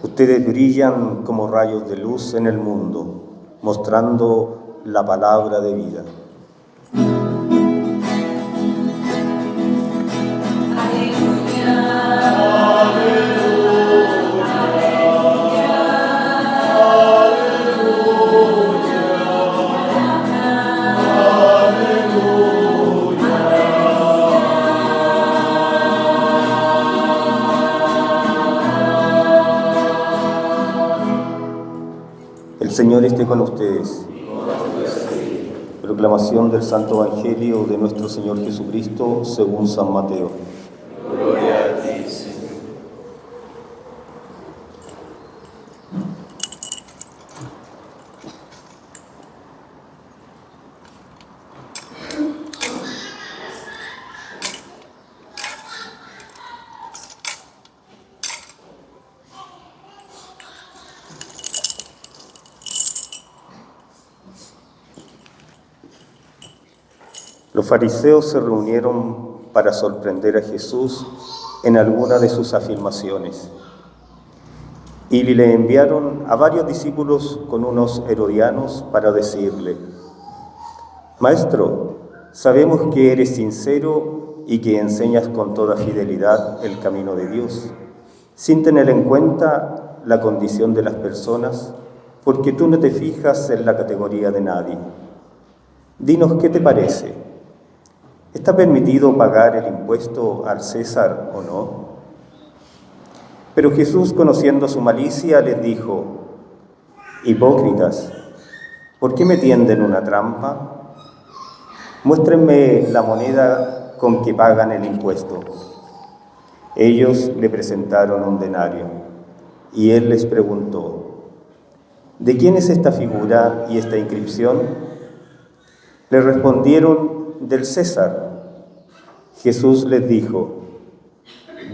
Ustedes brillan como rayos de luz en el mundo, mostrando la palabra de vida. El Señor esté con ustedes. Proclamación del Santo Evangelio de nuestro Señor Jesucristo según San Mateo. Gloria a ti, Señor. Los fariseos se reunieron para sorprender a Jesús en alguna de sus afirmaciones y le enviaron a varios discípulos con unos herodianos para decirle: Maestro, sabemos que eres sincero y que enseñas con toda fidelidad el camino de Dios, sin tener en cuenta la condición de las personas, porque tú no te fijas en la categoría de nadie. Dinos, ¿qué te parece? ¿Está permitido pagar el impuesto al César o no? Pero Jesús, conociendo su malicia, les dijo: Hipócritas, ¿por qué me tienden una trampa? Muéstrenme la moneda con que pagan el impuesto. Ellos le presentaron un denario, y él les preguntó: ¿de quién es esta figura y esta inscripción? Le respondieron: del César. Jesús les dijo: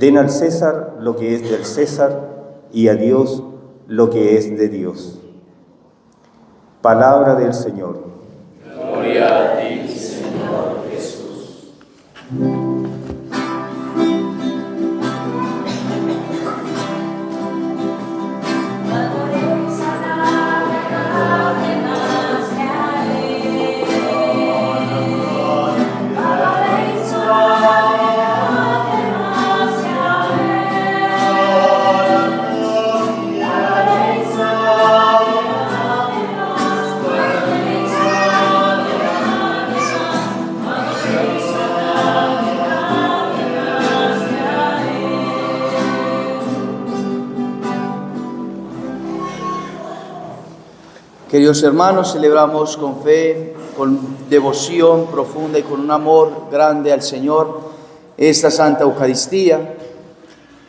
den al César lo que es del César y a Dios lo que es de Dios. Palabra del Señor. Gloria a ti, Señor Jesús. Queridos hermanos, celebramos con fe, con devoción profunda y con un amor grande al Señor esta Santa Eucaristía.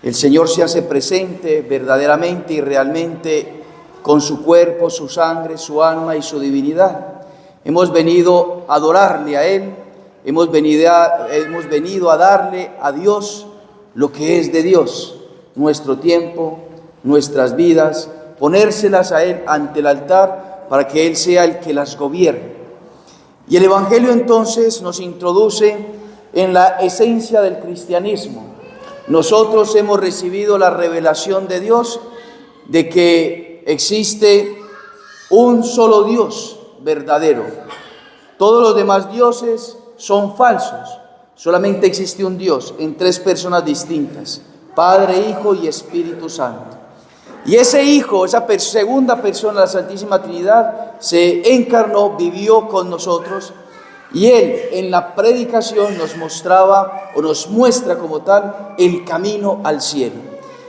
El Señor se hace presente verdaderamente y realmente con su cuerpo, su sangre, su alma y su divinidad. Hemos venido a adorarle a Él, hemos venido a darle a Dios lo que es de Dios, nuestro tiempo, nuestras vidas, ponérselas a Él ante el altar para que Él sea el que las gobierne. Y el Evangelio entonces nos introduce en la esencia del cristianismo. Nosotros hemos recibido la revelación de Dios de que existe un solo Dios verdadero. Todos los demás dioses son falsos. Solamente existe un Dios en tres personas distintas: Padre, Hijo y Espíritu Santo. Y ese Hijo, esa segunda persona de la Santísima Trinidad, se encarnó, vivió con nosotros, y Él en la predicación nos mostraba o nos muestra como tal el camino al cielo.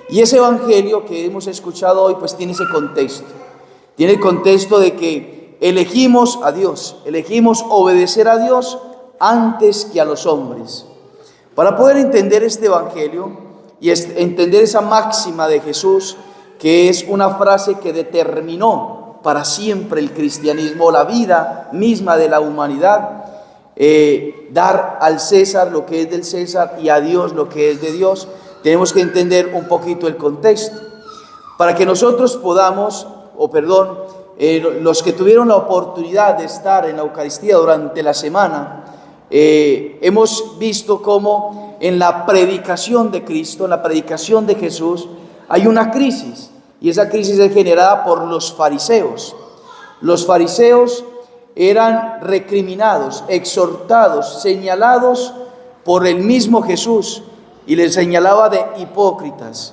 Y ese Evangelio que hemos escuchado hoy pues tiene ese contexto. Tiene el contexto de que elegimos a Dios, elegimos obedecer a Dios antes que a los hombres. Para poder entender este Evangelio y entender esa máxima de Jesús, que es una frase que determinó para siempre el cristianismo, la vida misma de la humanidad, dar al César lo que es del César y a Dios lo que es de Dios, tenemos que entender un poquito el contexto. Para que nosotros podamos, los que tuvieron la oportunidad de estar en la Eucaristía durante la semana, hemos visto cómo en la predicación de Cristo, en la predicación de Jesús, hay una crisis. y esa crisis es generada por los fariseos. Los fariseos eran recriminados, exhortados, señalados por el mismo Jesús, y les señalaba de hipócritas.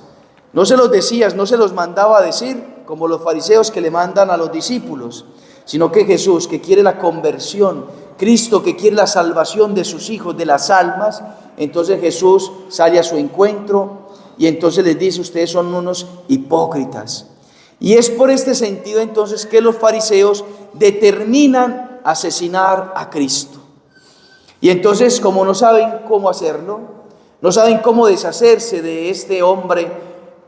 No se los decía, no se los mandaba a decir como los fariseos que le mandan a los discípulos, sino que Jesús, que quiere la conversión, Cristo que quiere la salvación de sus hijos, de las almas, entonces Jesús sale a su encuentro y entonces les dice: ustedes son unos hipócritas. Y es por este sentido entonces que los fariseos determinan asesinar a Cristo. Y entonces, como no saben cómo hacerlo, no saben cómo deshacerse de este hombre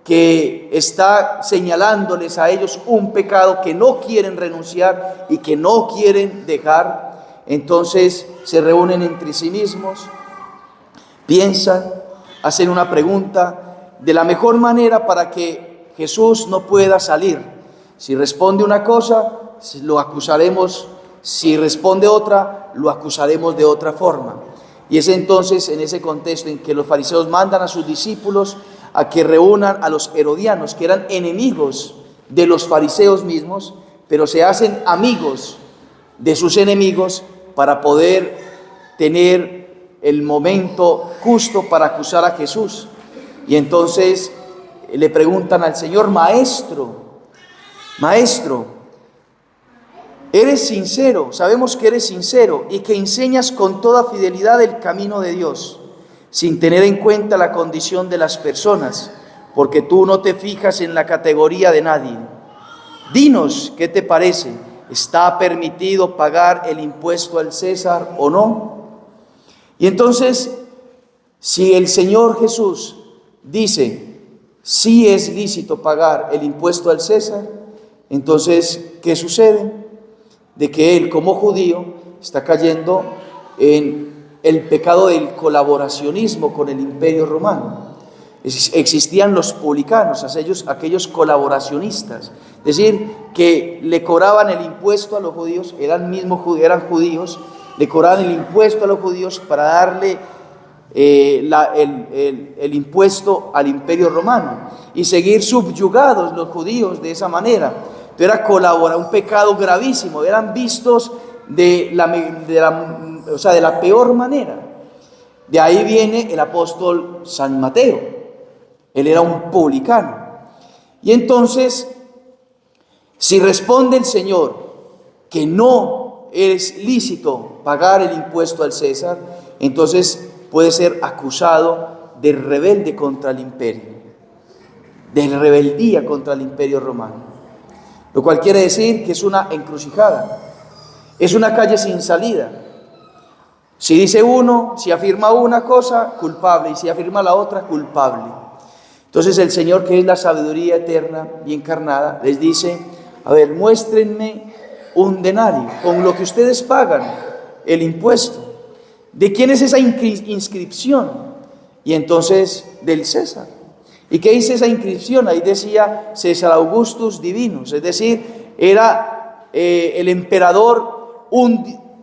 que está señalándoles a ellos un pecado que no quieren renunciar y que no quieren dejar, entonces se reúnen entre sí mismos, piensan, hacen una pregunta de la mejor manera para que Jesús no pueda salir. Si responde una cosa, lo acusaremos; si responde otra, lo acusaremos de otra forma. Y es entonces en ese contexto en que los fariseos mandan a sus discípulos a que reúnan a los herodianos, que eran enemigos de los fariseos mismos, pero se hacen amigos de sus enemigos para poder tener el momento justo para acusar a Jesús. Y entonces le preguntan al Señor: Maestro, eres sincero, sabemos que eres sincero y que enseñas con toda fidelidad el camino de Dios, sin tener en cuenta la condición de las personas, porque tú no te fijas en la categoría de nadie. Dinos, ¿qué te parece? ¿Está permitido pagar el impuesto al César o no? Y entonces, si el Señor Jesús dice: sí es lícito pagar el impuesto al César, entonces, ¿qué sucede? De que él, como judío, está cayendo en el pecado del colaboracionismo con el Imperio Romano. Existían los publicanos, aquellos colaboracionistas, es decir, que le cobraban el impuesto a los judíos, eran judíos, le cobraban el impuesto a los judíos para darle el impuesto al Imperio Romano y seguir subyugados los judíos de esa manera. Era un pecado gravísimo, eran vistos de la peor manera. De ahí viene el apóstol San Mateo, él era un publicano. Y entonces, si responde el Señor que no es lícito pagar el impuesto al César, entonces puede ser acusado de rebelde contra el imperio, de rebeldía contra el Imperio Romano. Lo cual quiere decir que es una encrucijada, es una calle sin salida. Si dice uno, si afirma una cosa, culpable, y si afirma la otra, culpable. Entonces el Señor, que es la sabiduría eterna y encarnada, les dice: a ver, muéstrenme un denario, con lo que ustedes pagan el impuesto. ¿De quién es esa inscripción? Y entonces, del César. ¿Y qué dice esa inscripción? Ahí decía César Augustus Divinus, es decir, era el emperador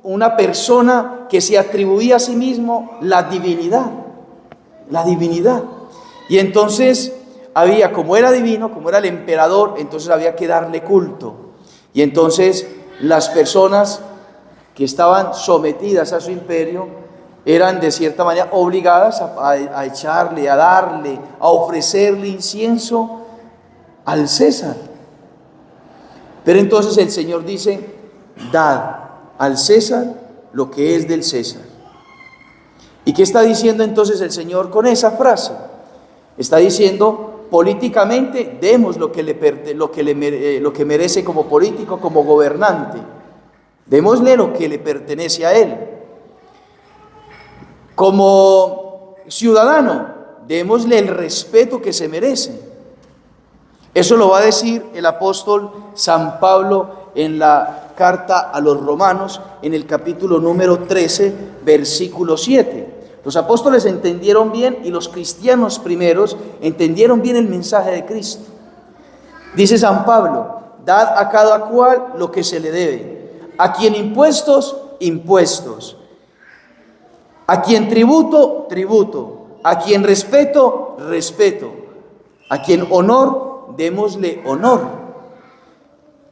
una persona que se atribuía a sí mismo la divinidad. Y entonces como era divino, como era el emperador, entonces había que darle culto. Y entonces las personas que estaban sometidas a su imperio eran de cierta manera obligadas a echarle, a darle, a ofrecerle incienso al César. Pero entonces el Señor dice: dad al César lo que es del César. ¿Y qué está diciendo entonces el Señor con esa frase? Está diciendo: políticamente demos lo que merece como político, como gobernante. Démosle lo que le pertenece a él. Como ciudadano, démosle el respeto que se merece. Eso lo va a decir el apóstol San Pablo en la carta a los Romanos, en el capítulo número 13, versículo 7. Los apóstoles entendieron bien, y los cristianos primeros entendieron bien el mensaje de Cristo. Dice San Pablo: dad a cada cual lo que se le debe. A quien impuestos, impuestos. A quien tributo, tributo. A quien respeto, respeto. A quien honor, démosle honor.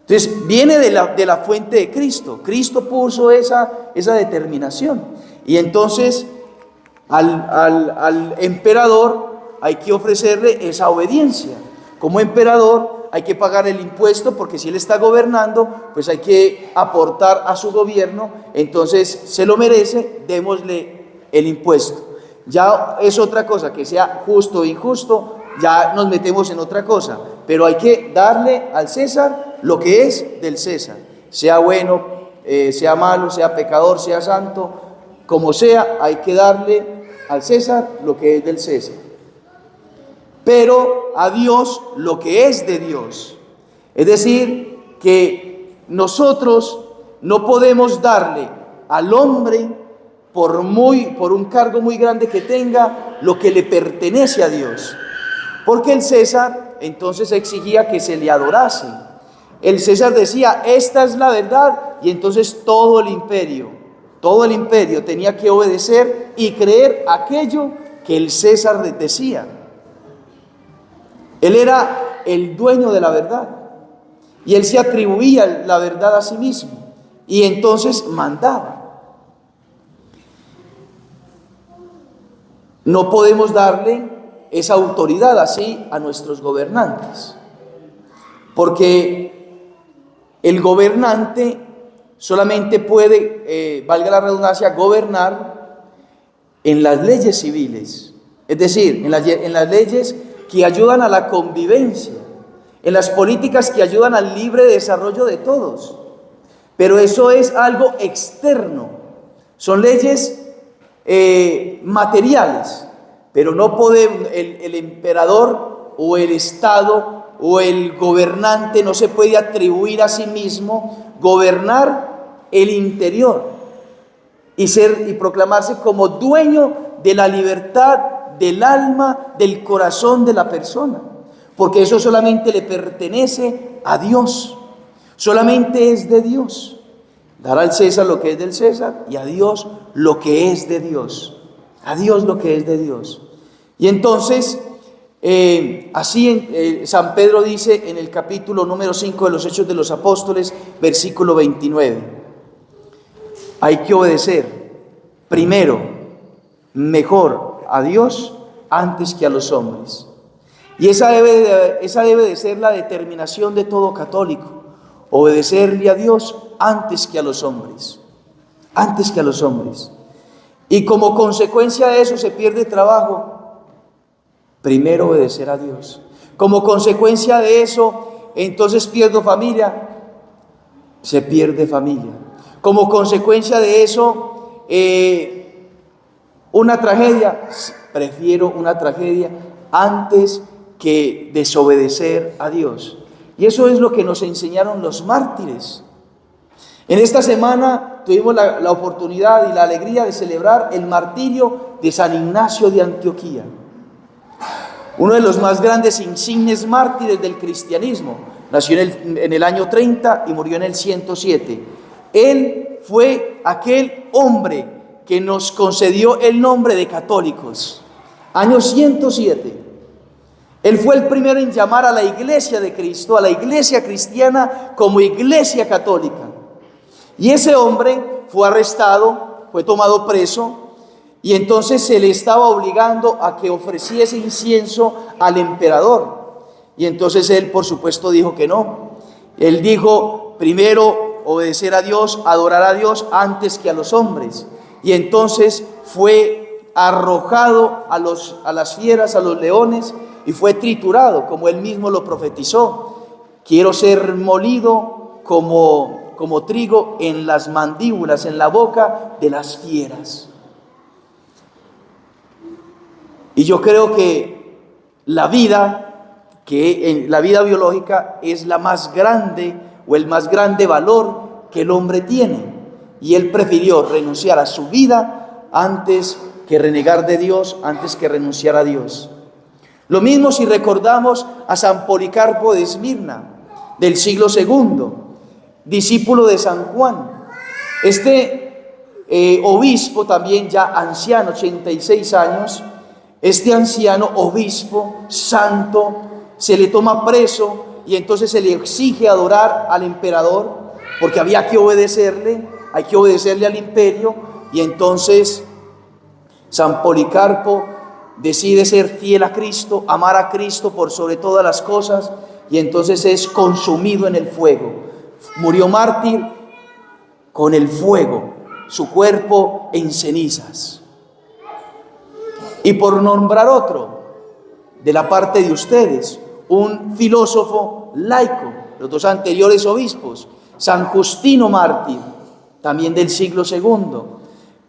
Entonces, viene de la fuente de Cristo. Cristo puso esa determinación. Y entonces, al emperador hay que ofrecerle esa obediencia. Como emperador hay que pagar el impuesto, porque si él está gobernando, pues hay que aportar a su gobierno. Entonces, se lo merece, démosle el impuesto. Ya es otra cosa, que sea justo o injusto, ya nos metemos en otra cosa, pero hay que darle al César lo que es del César, sea bueno, sea malo, sea pecador, sea santo, como sea, hay que darle al César lo que es del César, pero a Dios lo que es de Dios. Es decir, que nosotros no podemos darle al hombre, por un cargo muy grande que tenga, lo que le pertenece a Dios. Porque el César entonces exigía que se le adorase. El César decía, esta es la verdad, y entonces todo el imperio tenía que obedecer y creer aquello que el César decía. Él era el dueño de la verdad, y él se atribuía la verdad a sí mismo, y entonces mandaba. No podemos darle esa autoridad así a nuestros gobernantes, porque el gobernante solamente puede, valga la redundancia, gobernar en las leyes civiles, es decir, en las leyes que ayudan a la convivencia, en las políticas que ayudan al libre desarrollo de todos. Pero eso es algo externo, son leyes materiales, pero no podemos, el emperador o el Estado o el gobernante no se puede atribuir a sí mismo gobernar el interior y proclamarse como dueño de la libertad del alma, del corazón de la persona, porque eso solamente le pertenece a Dios, solamente es de Dios. Dar al César lo que es del César y a Dios lo que es de Dios. A Dios lo que es de Dios. Y entonces, así San Pedro dice en el capítulo número 5 de los Hechos de los Apóstoles, versículo 29. Hay que obedecer primero, mejor a Dios antes que a los hombres. Y esa debe de ser la determinación de todo católico. Obedecerle a Dios antes que a los hombres. Antes que a los hombres. Y como consecuencia de eso se pierde trabajo. Primero obedecer a Dios. Como consecuencia de eso, entonces pierdo familia. Se pierde familia. Como consecuencia de eso, una tragedia. Prefiero una tragedia antes que desobedecer a Dios. Y eso es lo que nos enseñaron los mártires. En esta semana tuvimos la oportunidad y la alegría de celebrar el martirio de San Ignacio de Antioquía, uno de los más grandes insignes mártires del cristianismo. Nació en el año 30 y murió en el 107. Él fue aquel hombre que nos concedió el nombre de católicos. Año 107. Él fue el primero en llamar a la iglesia de Cristo, a la iglesia cristiana, como iglesia católica. Y ese hombre fue arrestado, fue tomado preso, y entonces se le estaba obligando a que ofreciese incienso al emperador. Y entonces él, por supuesto, dijo que no. Él dijo, primero obedecer a Dios, adorar a Dios antes que a los hombres. Y entonces fue arrojado a las fieras, a los leones, y fue triturado, como él mismo lo profetizó. Quiero ser molido como trigo en las mandíbulas, en la boca de las fieras. Y yo creo que la vida biológica es la más grande o el más grande valor que el hombre tiene. Y él prefirió renunciar a su vida antes que renegar de Dios, antes que renunciar a Dios. Lo mismo si recordamos a San Policarpo de Esmirna, del siglo II, discípulo de San Juan. Este obispo también ya anciano, 86 años, este anciano obispo santo se le toma preso y entonces se le exige adorar al emperador, porque había que obedecerle, hay que obedecerle al imperio, y entonces San Policarpo decide ser fiel a Cristo, amar a Cristo por sobre todas las cosas, y entonces es consumido en el fuego. Murió mártir con el fuego, su cuerpo en cenizas. Y por nombrar otro, de la parte de ustedes, un filósofo laico, los dos anteriores obispos, San Justino mártir, también del siglo II.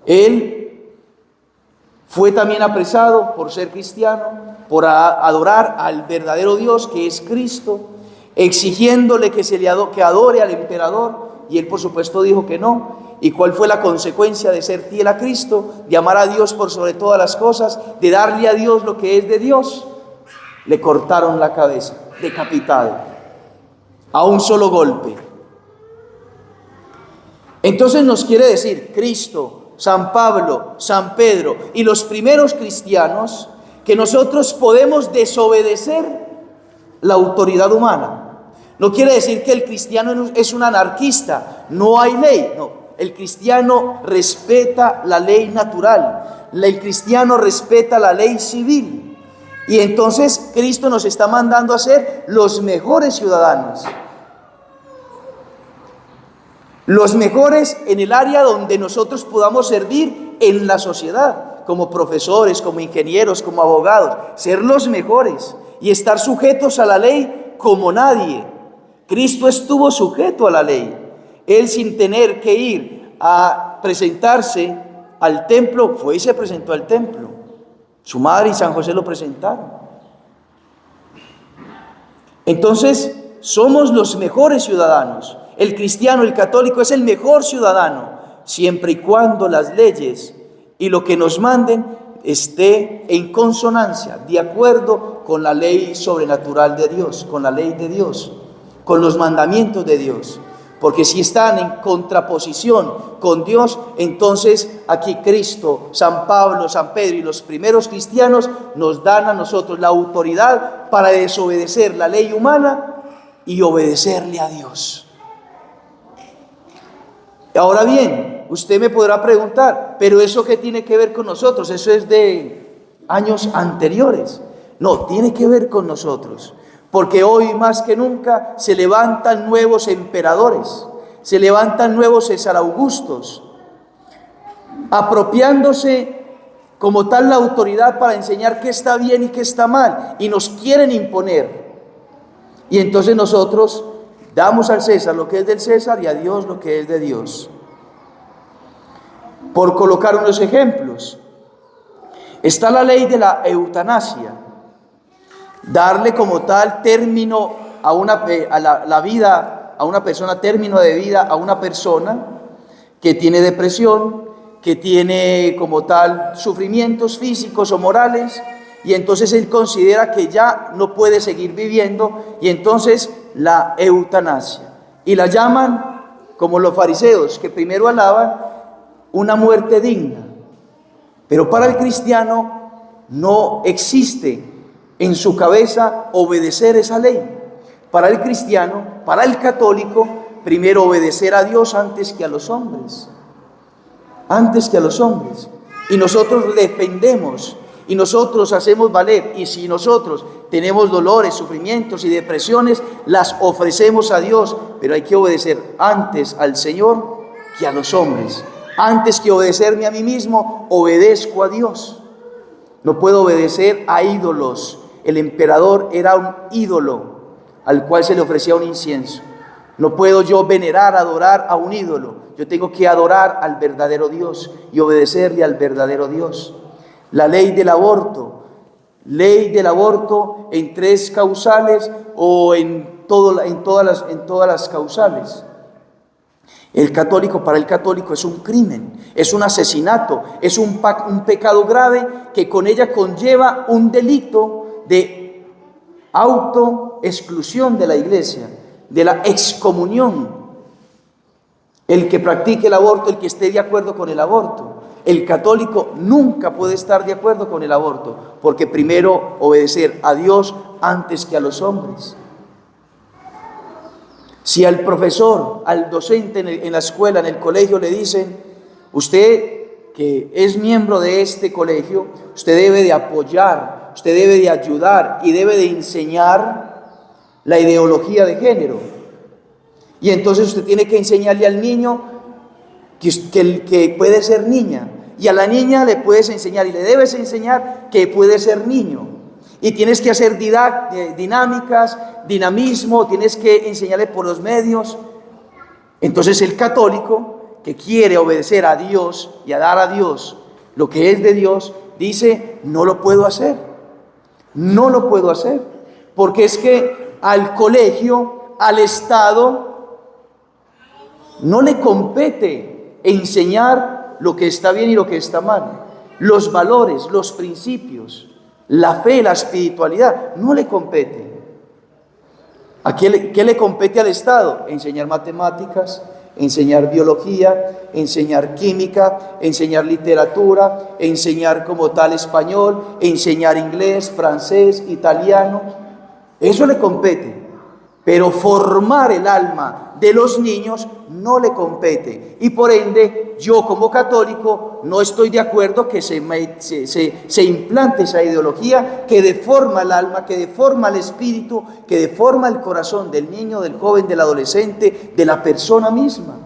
Él fue también apresado por ser cristiano, por adorar al verdadero Dios que es Cristo, exigiéndole que que adore al emperador, y él por supuesto dijo que no. ¿Y cuál fue la consecuencia de ser fiel a Cristo, de amar a Dios por sobre todas las cosas, de darle a Dios lo que es de Dios? Le cortaron la cabeza, decapitado, a un solo golpe. Entonces nos quiere decir Cristo, San Pablo, San Pedro y los primeros cristianos que nosotros podemos desobedecer la autoridad humana. No quiere decir que el cristiano es un anarquista, no hay ley, no. El cristiano respeta la ley natural, el cristiano respeta la ley civil. Y entonces Cristo nos está mandando a ser los mejores ciudadanos. Los mejores en el área donde nosotros podamos servir en la sociedad, como profesores, como ingenieros, como abogados, ser los mejores y estar sujetos a la ley como nadie. Cristo estuvo sujeto a la ley. Él, sin tener que ir a presentarse al templo, fue y se presentó al templo. Su madre y San José lo presentaron. Entonces, somos los mejores ciudadanos. El cristiano, el católico es el mejor ciudadano, siempre y cuando las leyes y lo que nos manden esté en consonancia, de acuerdo con la ley sobrenatural de Dios, con la ley de Dios, con los mandamientos de Dios. Porque si están en contraposición con Dios, entonces aquí Cristo, San Pablo, San Pedro y los primeros cristianos nos dan a nosotros la autoridad para desobedecer la ley humana y obedecerle a Dios. Ahora bien, usted me podrá preguntar, ¿pero eso qué tiene que ver con nosotros? ¿Eso es de años anteriores? No, tiene que ver con nosotros. Porque hoy más que nunca se levantan nuevos emperadores, se levantan nuevos César Augustos, apropiándose como tal la autoridad para enseñar qué está bien y qué está mal, y nos quieren imponer. Y entonces nosotros damos al César lo que es del César y a Dios lo que es de Dios. Por colocar unos ejemplos, está la ley de la eutanasia. Darle como tal término a la vida, a una persona, término de vida a una persona que tiene depresión, que tiene como tal sufrimientos físicos o morales, y entonces él considera que ya no puede seguir viviendo, y entonces la eutanasia. Y la llaman, como los fariseos, que primero alaban, una muerte digna. Pero para el cristiano no existe en su cabeza obedecer esa ley. Para el cristiano, para el católico, primero obedecer a Dios antes que a los hombres. Antes que a los hombres. Y nosotros defendemos, y nosotros hacemos valer, y si nosotros tenemos dolores, sufrimientos y depresiones, las ofrecemos a Dios, pero hay que obedecer antes al Señor que a los hombres. Antes que obedecerme a mí mismo, obedezco a Dios. No puedo obedecer a ídolos. El emperador era un ídolo al cual se le ofrecía un incienso. No puedo yo venerar, adorar a un ídolo. Yo tengo que adorar al verdadero Dios y obedecerle al verdadero Dios. La ley del aborto en 3 causales o en todas las causales. Para el católico es un crimen, es un asesinato, es un pecado grave que con ella conlleva un delito de autoexclusión de la iglesia, de la excomunión. El que practique el aborto, el que esté de acuerdo con el aborto. El católico nunca puede estar de acuerdo con el aborto, porque primero obedecer a Dios antes que a los hombres. Si al profesor, al docente en la escuela, en el colegio le dicen, usted que es miembro de este colegio, usted debe de apoyar, usted debe de ayudar y debe de enseñar la ideología de género. Y entonces usted tiene que enseñarle al niño que puede ser niña, y a la niña le puedes enseñar y le debes enseñar que puede ser niño, y tienes que hacer dinámicas, dinamismo, tienes que enseñarle por los medios. Entonces el católico que quiere obedecer a Dios y a dar a Dios lo que es de Dios, dice, no lo puedo hacer, no lo puedo hacer, porque es que al colegio, al Estado, no le compete enseñar lo que está bien y lo que está mal, los valores, los principios, la fe, la espiritualidad, no le compete. ¿A qué le compete al Estado? Enseñar matemáticas, enseñar biología, enseñar química, enseñar literatura, enseñar como tal español, enseñar inglés, francés, italiano. Eso le compete. Pero formar el alma de los niños no le compete. Y por ende, yo como católico no estoy de acuerdo que se implante esa ideología que deforma el alma, que deforma el espíritu, que deforma el corazón del niño, del joven, del adolescente, de la persona misma.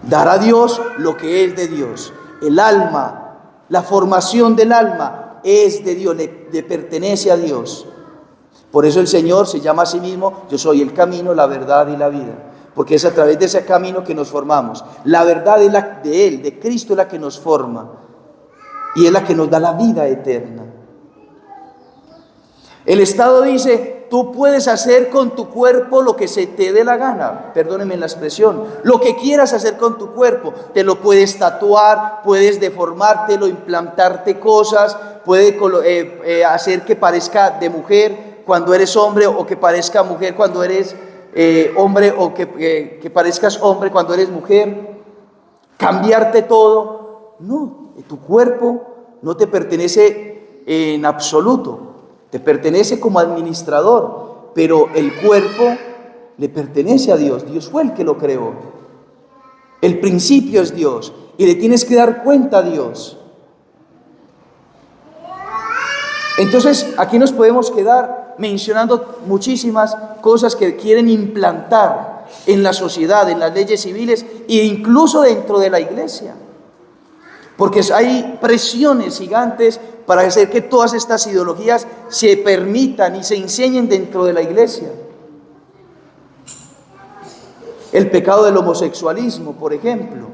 Dar a Dios lo que es de Dios. El alma, la formación del alma es de Dios, le pertenece a Dios. Por eso el Señor se llama a sí mismo, yo soy el camino, la verdad y la vida. Porque es a través de ese camino que nos formamos. La verdad es la de Él, de Cristo, es la que nos forma. Y es la que nos da la vida eterna. El Estado dice, tú puedes hacer con tu cuerpo lo que se te dé la gana. Perdónenme la expresión. Lo que quieras hacer con tu cuerpo. Te lo puedes tatuar, puedes deformártelo, implantarte cosas, puedes hacer que parezca de mujer cuando eres hombre, o que parezca mujer cuando eres hombre, o que parezcas hombre cuando eres mujer, cambiarte todo. No, tu cuerpo no te pertenece en absoluto, te pertenece como administrador, pero el cuerpo le pertenece a Dios. Dios fue el que lo creó, el principio es Dios, y le tienes que dar cuenta a Dios. Entonces aquí nos podemos quedar mencionando muchísimas cosas que quieren implantar en la sociedad, en las leyes civiles e incluso dentro de la iglesia. Porque hay presiones gigantes para hacer que todas estas ideologías se permitan y se enseñen dentro de la iglesia. El pecado del homosexualismo, por ejemplo,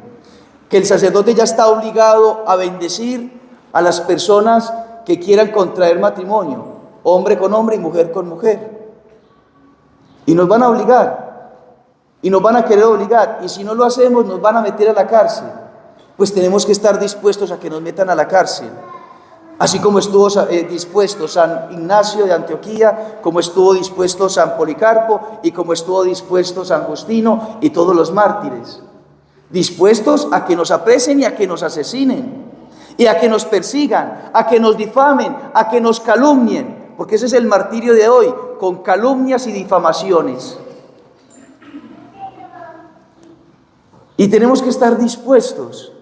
que el sacerdote ya está obligado a bendecir a las personas que quieran contraer matrimonio, hombre con hombre y mujer con mujer. Y nos van a obligar, y nos van a querer obligar, y si no lo hacemos nos van a meter a la cárcel. Pues tenemos que estar dispuestos a que nos metan a la cárcel. Así como estuvo dispuesto San Ignacio de Antioquía, como estuvo dispuesto San Policarpo, y como estuvo dispuesto San Justino y todos los mártires. Dispuestos a que nos apresen y a que nos asesinen, y a que nos persigan, a que nos difamen, a que nos calumnien, porque ese es el martirio de hoy, con calumnias y difamaciones. Y tenemos que estar dispuestos.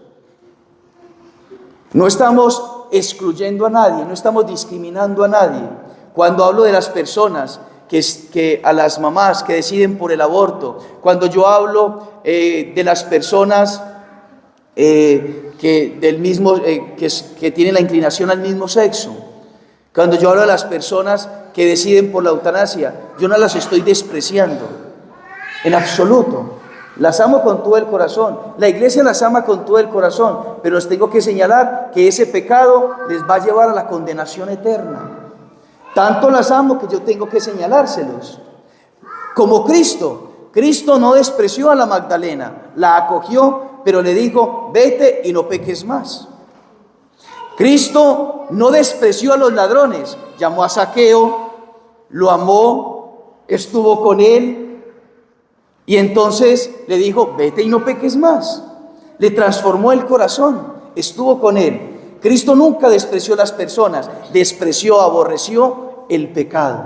No estamos excluyendo a nadie, no estamos discriminando a nadie. Cuando hablo de las personas, que a las mamás que deciden por el aborto, cuando yo hablo de las personas que tienen la inclinación al mismo sexo, cuando yo hablo de las personas que deciden por la eutanasia, yo no las estoy despreciando en absoluto. Las amo con todo el corazón, la iglesia las ama con todo el corazón, pero les tengo que señalar que ese pecado les va a llevar a la condenación eterna. Tanto las amo que yo tengo que señalárselos. Como Cristo no despreció a la Magdalena, la acogió, pero le dijo, vete y no peques más. Cristo no despreció a los ladrones, llamó a Zaqueo, lo amó, estuvo con él, y entonces le dijo, vete y no peques más. le transformó el corazón, estuvo con él. Cristo nunca despreció a las personas, despreció, aborreció el pecado,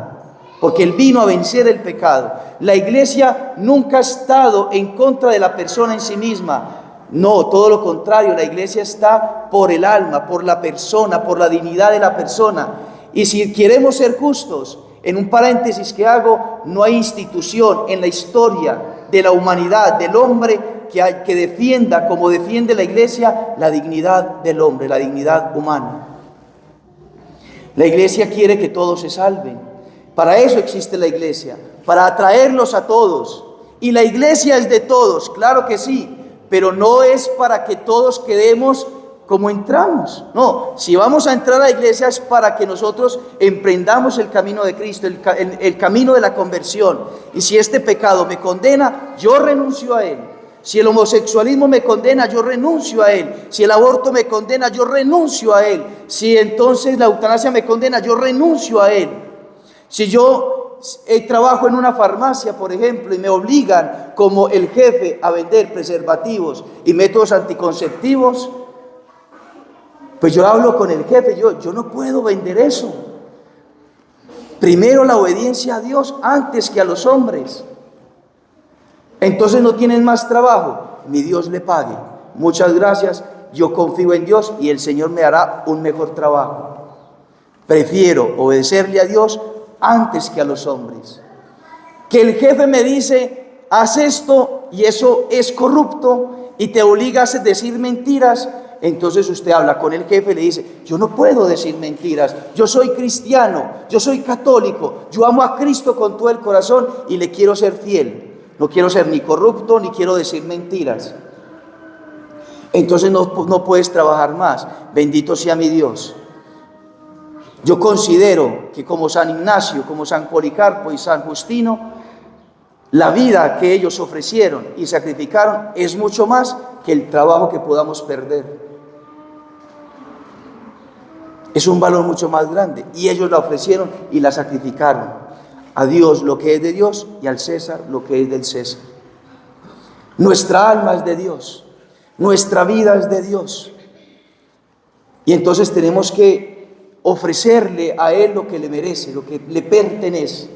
porque Él vino a vencer el pecado. La iglesia nunca ha estado en contra de la persona en sí misma. No, todo lo contrario, la iglesia está por el alma, por la persona, por la dignidad de la persona. Y si queremos ser justos, en un paréntesis que hago, no hay institución en la historia de la humanidad, del hombre, que defienda, como defiende la iglesia, la dignidad del hombre, la dignidad humana. La iglesia quiere que todos se salven. Para eso existe la iglesia, para atraerlos a todos. Y la iglesia es de todos, claro que sí, pero no es para que todos quedemos como entramos. No, si vamos a entrar a la iglesia es para que nosotros emprendamos el camino de Cristo, el camino de la conversión. Y si este pecado me condena, yo renuncio a él. Si el homosexualismo me condena, yo renuncio a él. Si el aborto me condena, yo renuncio a él. Si entonces la eutanasia me condena, yo renuncio a él. Si yo trabajo en una farmacia, por ejemplo, y me obligan como el jefe a vender preservativos y métodos anticonceptivos, pues yo hablo con el jefe, yo no puedo vender eso. Primero la obediencia a Dios antes que a los hombres. Entonces no tienen más trabajo, mi Dios le pague. Muchas gracias, yo confío en Dios y el Señor me hará un mejor trabajo. Prefiero obedecerle a Dios antes que a los hombres. Que el jefe me dice, haz esto y eso es corrupto y te obliga a decir mentiras, entonces usted habla con el jefe y le dice, yo no puedo decir mentiras, yo soy cristiano, yo soy católico, yo amo a Cristo con todo el corazón y le quiero ser fiel. No quiero ser ni corrupto, ni quiero decir mentiras. Entonces no puedes trabajar más. Bendito sea mi Dios. Yo considero que como San Ignacio, como San Policarpo y San Justino, la vida que ellos ofrecieron y sacrificaron es mucho más que el trabajo que podamos perder. Es un valor mucho más grande. Y ellos la ofrecieron y la sacrificaron. A Dios lo que es de Dios y al César lo que es del César. Nuestra alma es de Dios, nuestra vida es de Dios. Y entonces tenemos que ofrecerle a Él lo que le merece, lo que le pertenece.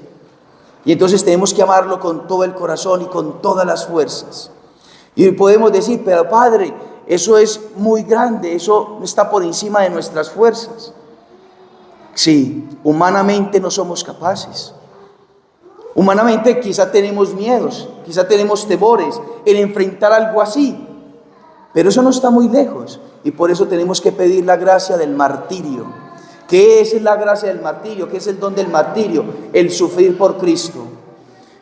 Y entonces tenemos que amarlo con todo el corazón y con todas las fuerzas. Y podemos decir, pero Padre, eso es muy grande, eso está por encima de nuestras fuerzas. Sí, humanamente no somos capaces. Humanamente quizá tenemos miedos, quizá tenemos temores en enfrentar algo así, pero eso no está muy lejos y por eso tenemos que pedir la gracia del martirio. ¿Qué es la gracia del martirio? ¿Qué es el don del martirio? El sufrir por Cristo.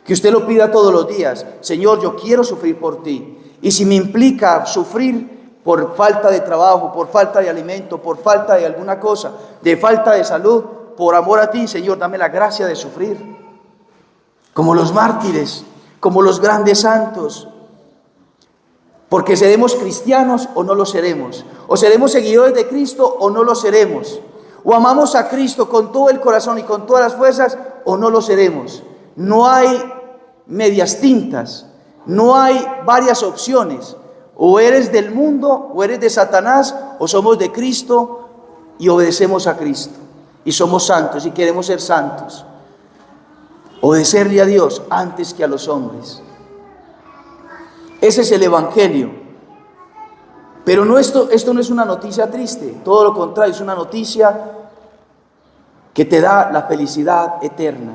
Que usted lo pida todos los días, Señor, yo quiero sufrir por ti. Y si me implica sufrir por falta de trabajo, por falta de alimento, por falta de alguna cosa, de falta de salud, por amor a ti, Señor, dame la gracia de sufrir. Como los mártires, como los grandes santos, porque seremos cristianos o no lo seremos, o seremos seguidores de Cristo o no lo seremos, o amamos a Cristo con todo el corazón y con todas las fuerzas o no lo seremos. No hay medias tintas, no hay varias opciones, o eres del mundo o eres de Satanás, o somos de Cristo y obedecemos a Cristo y somos santos y queremos ser santos. Obedecerle a Dios antes que a los hombres. Ese es el Evangelio. Pero no esto no es una noticia triste, todo lo contrario, es una noticia que te da la felicidad eterna.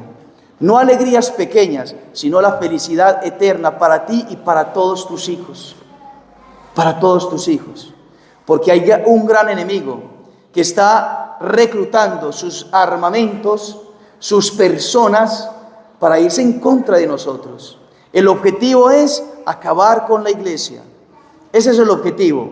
No alegrías pequeñas, sino la felicidad eterna para ti y para todos tus hijos. Para todos tus hijos. Porque hay un gran enemigo que está reclutando sus armamentos, sus personas, para irse en contra de nosotros. El objetivo es acabar con la iglesia. Ese es el objetivo.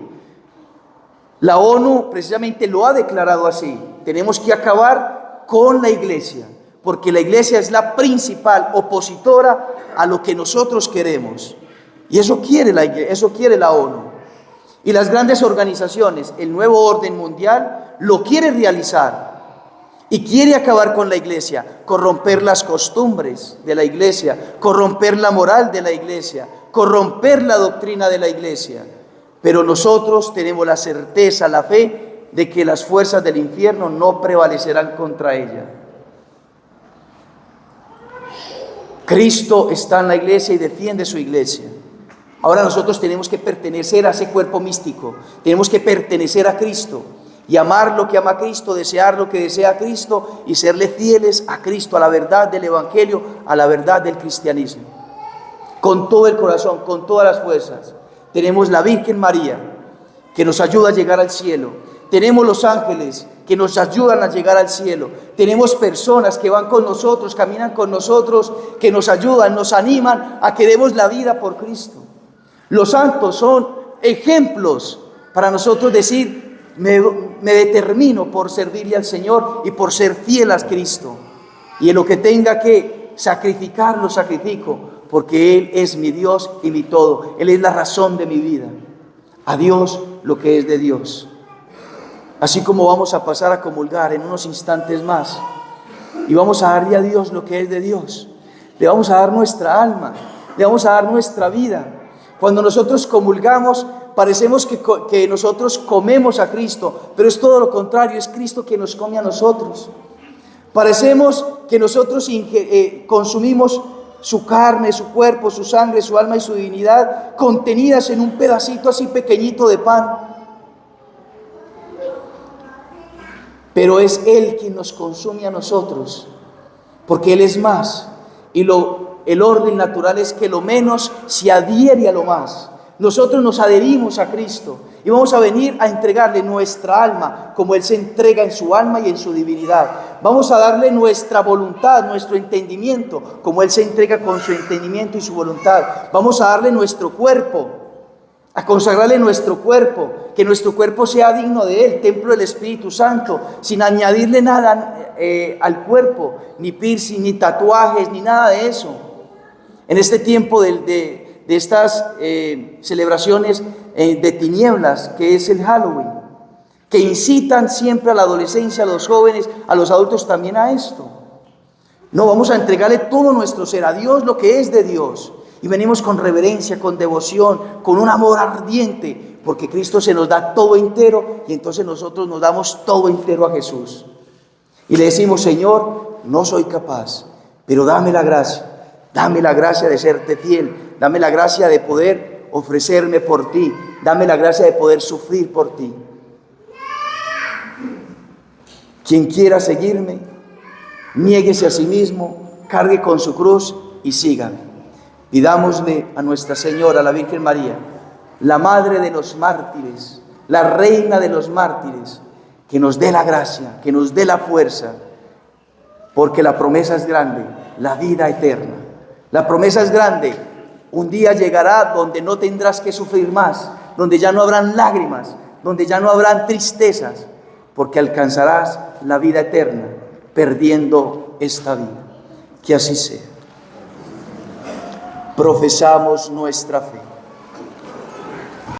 La ONU precisamente lo ha declarado así. Tenemos que acabar con la iglesia, porque la iglesia es la principal opositora a lo que nosotros queremos. Y eso quiere la iglesia, eso quiere la ONU. Y las grandes organizaciones, el nuevo orden mundial, lo quiere realizar. Y quiere acabar con la iglesia, corromper las costumbres de la iglesia, corromper la moral de la iglesia, corromper la doctrina de la iglesia. pero nosotros tenemos la certeza, la fe de que las fuerzas del infierno no prevalecerán contra ella. Cristo está en la iglesia y defiende su iglesia. Ahora nosotros tenemos que pertenecer a ese cuerpo místico, tenemos que pertenecer a Cristo y amar lo que ama Cristo, desear lo que desea Cristo y serle fieles a Cristo, a la verdad del Evangelio, a la verdad del cristianismo. Con todo el corazón, con todas las fuerzas. Tenemos la Virgen María, que nos ayuda a llegar al cielo. Tenemos los ángeles, que nos ayudan a llegar al cielo. Tenemos personas que van con nosotros, caminan con nosotros, que nos ayudan, nos animan a que demos la vida por Cristo. Los santos son ejemplos para nosotros decir, me determino por servirle al Señor y por ser fiel a Cristo. Y en lo que tenga que sacrificar, lo sacrifico, porque Él es mi Dios y mi todo. Él es la razón de mi vida. A Dios lo que es de Dios. Así como vamos a pasar a comulgar en unos instantes más, y vamos a darle a Dios lo que es de Dios. Le vamos a dar nuestra alma, le vamos a dar nuestra vida. Cuando nosotros comulgamos, parecemos que nosotros comemos a Cristo, pero es todo lo contrario, es Cristo quien nos come a nosotros. Parecemos que nosotros consumimos su carne, su cuerpo, su sangre, su alma y su divinidad contenidas en un pedacito así pequeñito de pan. Pero es Él quien nos consume a nosotros, porque Él es más. Y el orden natural es que lo menos se adhiere a lo más. Nosotros nos adherimos a Cristo y vamos a venir a entregarle nuestra alma como Él se entrega en su alma y en su divinidad. Vamos a darle nuestra voluntad, nuestro entendimiento, como Él se entrega con su entendimiento y su voluntad. Vamos a darle nuestro cuerpo, a consagrarle nuestro cuerpo, que nuestro cuerpo sea digno de Él, templo del Espíritu Santo, sin añadirle nada al cuerpo, ni piercing, ni tatuajes, ni nada de eso. En este tiempo de estas celebraciones de tinieblas, que es el Halloween, que incitan siempre a la adolescencia, a los jóvenes, a los adultos también a esto. No, vamos a entregarle todo nuestro ser a Dios, lo que es de Dios. Y venimos con reverencia, con devoción, con un amor ardiente, porque Cristo se nos da todo entero y entonces nosotros nos damos todo entero a Jesús. Y le decimos, Señor, no soy capaz, pero dame la gracia de serte fiel, dame la gracia de poder ofrecerme por ti, dame la gracia de poder sufrir por ti. Quien quiera seguirme, niéguese a sí mismo, cargue con su cruz y sígame. Pidámosle a Nuestra Señora, la Virgen María, la Madre de los mártires, la Reina de los mártires, que nos dé la gracia, que nos dé la fuerza, porque la promesa es grande, la vida eterna. La promesa es grande, un día llegará donde no tendrás que sufrir más, donde ya no habrán lágrimas, donde ya no habrán tristezas, porque alcanzarás la vida eterna, perdiendo esta vida. Que así sea. Profesamos nuestra fe.